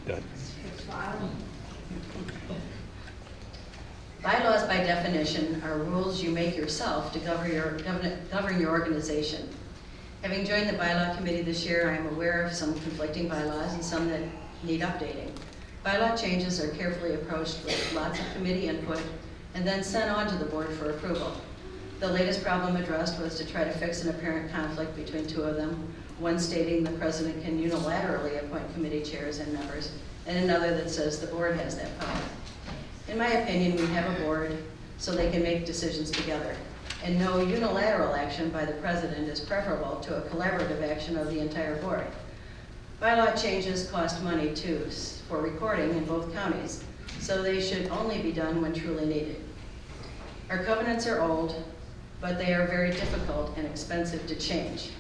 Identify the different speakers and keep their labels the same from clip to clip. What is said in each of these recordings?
Speaker 1: Good.
Speaker 2: Bylaws, by definition, are rules you make yourself to govern your organization. Having joined the bylaw committee this year, I am aware of some conflicting bylaws and some that need updating. Bylaw changes are carefully approached with lots of committee input and then sent on to the board for approval. The latest problem addressed was to try to fix an apparent conflict between two of them, one stating the president can unilaterally appoint committee chairs and members, and another that says the board has that power. In my opinion, we have a board so they can make decisions together, and no unilateral action by the president is preferable to a collaborative action of the entire board. Bylaw changes cost money too for recording in both counties, so they should only be done when truly needed. Our covenants are old, but they are very difficult and expensive to change.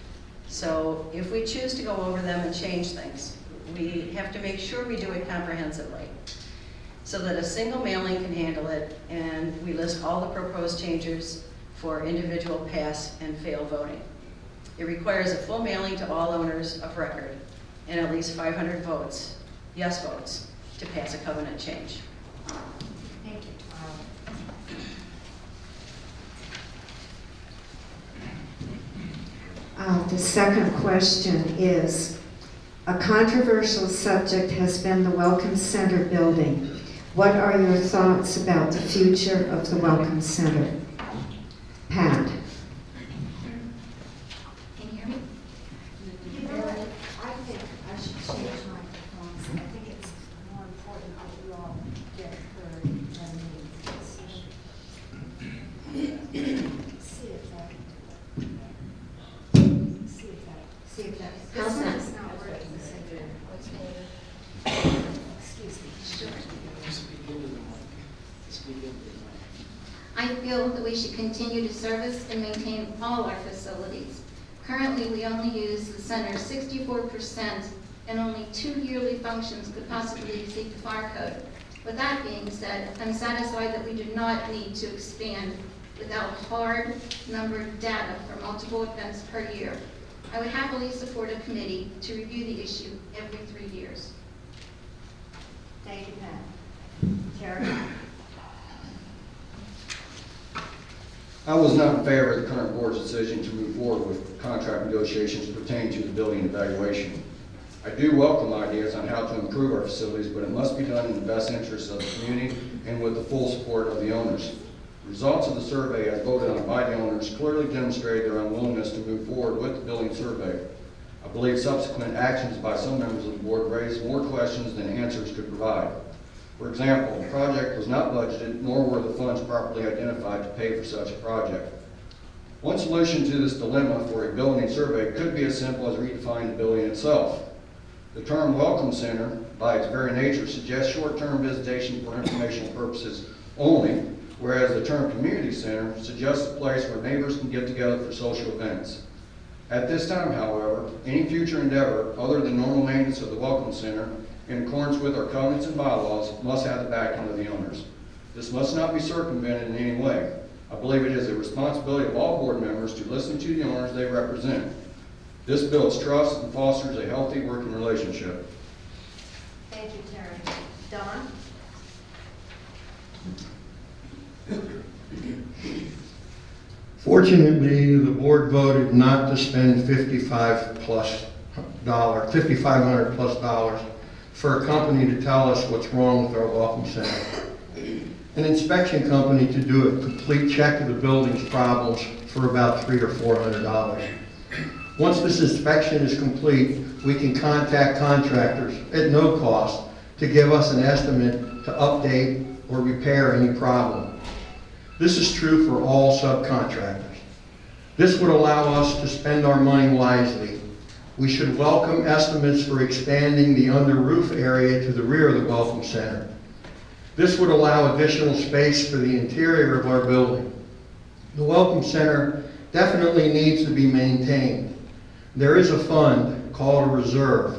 Speaker 2: So if we choose to go over them and change things, we have to make sure we do it comprehensively, so that a single mailing can handle it, and we list all the proposed changes for individual pass and fail voting. It requires a full mailing to all owners of record and at least 500 votes, yes votes, to pass a covenant change.
Speaker 3: Thank you. The second question is, a controversial subject has been the Welcome Center building. What are your thoughts about the future of the Welcome Center? Pat?
Speaker 4: Can you hear me?
Speaker 5: You know what? I think I should change my performance. I think it's more important that we all get heard than me. See if that.
Speaker 4: How's that?
Speaker 5: It's not working. Excuse me.
Speaker 4: Sure.
Speaker 6: Speak into the mic. Speak into the mic.
Speaker 4: I feel that we should continue to service and maintain all our facilities. Currently, we only use the center 64%, and only 2 yearly functions could possibly exceed the FAR code. With that being said, I'm satisfied that we do not need to expand without hard numbered data for multiple events per year. I would happily support a committee to review the issue every 3 years.
Speaker 5: Thank you, Pat. Terry?
Speaker 7: I was not in favor of the current board's decision to move forward with contract negotiations pertaining to the building evaluation. I do welcome ideas on how to improve our facilities, but it must be done in the best interest of the community and with the full support of the owners. Results of the survey as voted on by the owners clearly demonstrated their unwillingness to move forward with the building survey. I believe subsequent actions by some members of the board raised more questions than answers could provide. For example, the project was not budgeted, nor were the funds properly identified to pay for such a project. One solution to this dilemma for a building survey could be as simple as redefining the building itself. The term Welcome Center, by its very nature, suggests short-term visitation for informational purposes only, whereas the term Community Center suggests a place where neighbors can get together for social events. At this time, however, any future endeavor other than normal maintenance of the Welcome Center in accordance with our covenants and bylaws must have the backing of the owners. This must not be circumvented in any way. I believe it is the responsibility of all board members to listen to the owners they represent. This builds trust and fosters a healthy working relationship.
Speaker 5: Thank you, Terry. Don?
Speaker 8: Fortunately, the board voted not to spend $5,500 plus for a company to tell us what's wrong with our Welcome Center. An inspection company to do a complete check of the building's problems for about $300 or $400. Once this inspection is complete, we can contact contractors at no cost to give us an estimate to update or repair any problem. This is true for all subcontractors. This would allow us to spend our money wisely. We should welcome estimates for expanding the under roof area to the rear of the Welcome Center. This would allow additional space for the interior of our building. The Welcome Center definitely needs to be maintained. There is a fund called a reserve,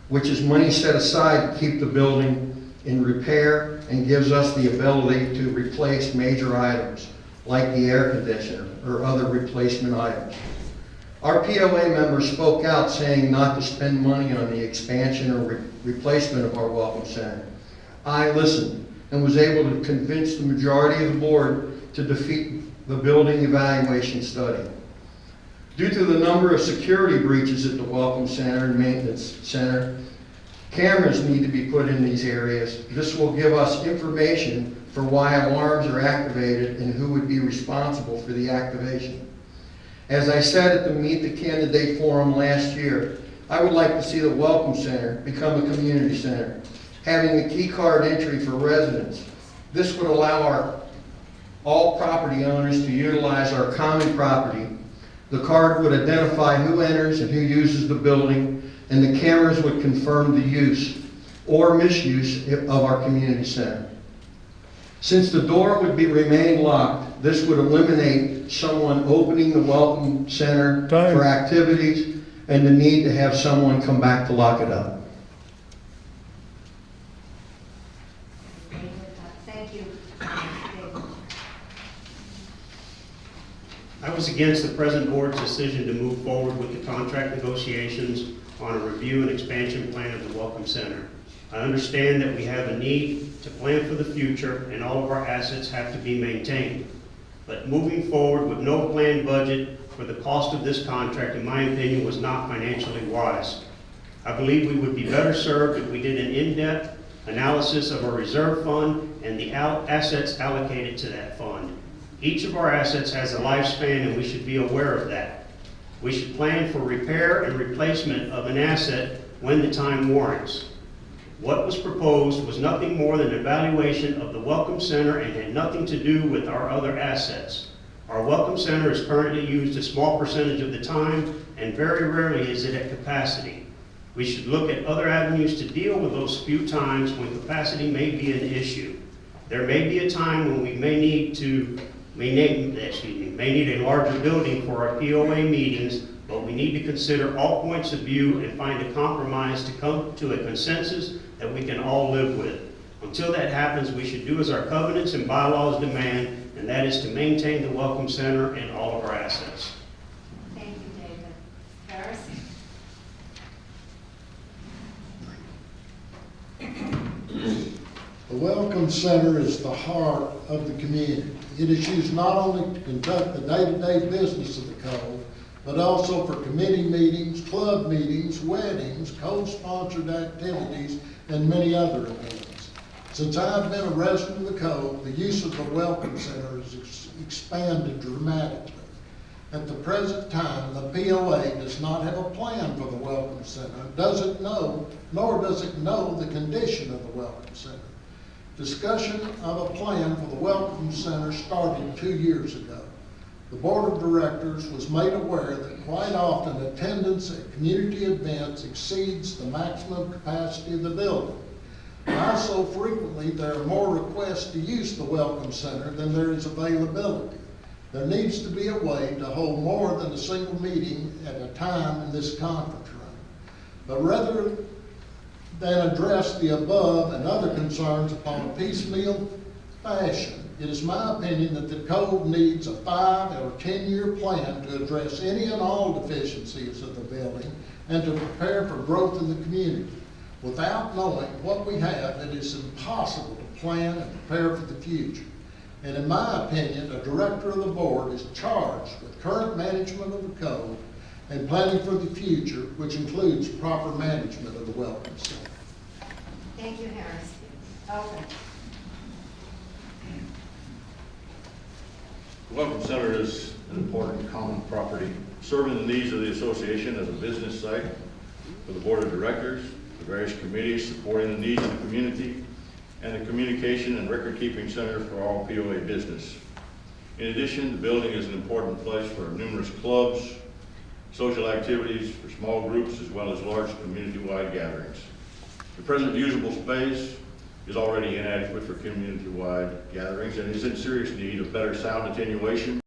Speaker 8: which is money set aside to keep the building in repair and gives us the ability to replace major items like the air conditioner or other replacement items. Our POA members spoke out saying not to spend money on the expansion or replacement of our Welcome Center. I listened and was able to convince the majority of the board to defeat the building evaluation study. Due to the number of security breaches at the Welcome Center and Maintenance Center, cameras need to be put in these areas. This will give us information for why alarms are activated and who would be responsible for the activation. As I said at the Meet the Candidate Forum last year, I would like to see the Welcome Center become a community center, having a key card entry for residents. This would allow all property owners to utilize our common property. The card would identify who enters and who uses the building, and the cameras would confirm the use or misuse of our community center. Since the door would remain locked, this would eliminate someone opening the Welcome Center for activities and the need to have someone come back to lock it up.
Speaker 5: Thank you. David.
Speaker 1: I was against the present board's decision to move forward with the contract negotiations on a review and expansion plan of the Welcome Center. I understand that we have a need to plan for the future and all of our assets have to be maintained. But moving forward with no planned budget for the cost of this contract, in my opinion, was not financially wise. I believe we would be better served if we did an in-depth analysis of our reserve fund and the assets allocated to that fund. Each of our assets has a lifespan and we should be aware of that. We should plan for repair and replacement of an asset when the time warrants. What was proposed was nothing more than an evaluation of the Welcome Center and had nothing to do with our other assets. Our Welcome Center is currently used a small percentage of the time and very rarely is it at capacity. We should look at other avenues to deal with those few times when capacity may be an issue. There may be a time when we may need a larger building for our POA meetings, but we need to consider all points of view and find a compromise to come to a consensus that we can all live with. Until that happens, we should do as our covenants and bylaws demand, and that is to maintain the Welcome Center and all of our assets.
Speaker 5: Thank you, David. Harris?
Speaker 9: The Welcome Center is the heart of the community. It is used not only to conduct the day-to-day business of the Cove, but also for committee meetings, club meetings, weddings, co-sponsored activities, and many other events. Since I've been a resident of the Cove, the use of the Welcome Center has expanded dramatically. At the present time, the POA does not have a plan for the Welcome Center, nor does it know the condition of the Welcome Center. Discussion of a plan for the Welcome Center started 2 years ago. The Board of Directors was made aware that quite often attendance at community events exceeds the maximum capacity of the building. Also frequently, there are more requests to use the Welcome Center than there is availability. There needs to be a way to hold more than a single meeting at a time in this conference room. But rather than address the above and other concerns upon a piecemeal fashion, it is my opinion that the Cove needs a 5 or 10-year plan to address any and all deficiencies of the building and to prepare for growth in the community. Without knowing what we have, it is impossible to plan and prepare for the future. And in my opinion, a director of the board is charged with current management of the Cove and planning for the future, which includes proper management of the Welcome Center.
Speaker 5: Thank you, Harris. Alvin?
Speaker 10: The Welcome Center is an important common property, serving the needs of the association as a business site for the board of directors, the various committees supporting the needs of the community, and the communication and record-keeping center for all POA business. In addition, the building is an important place for numerous clubs, social activities for small groups, as well as large community-wide gatherings. The present usable space is already inadequate for community-wide gatherings and is in serious need of better sound attenuation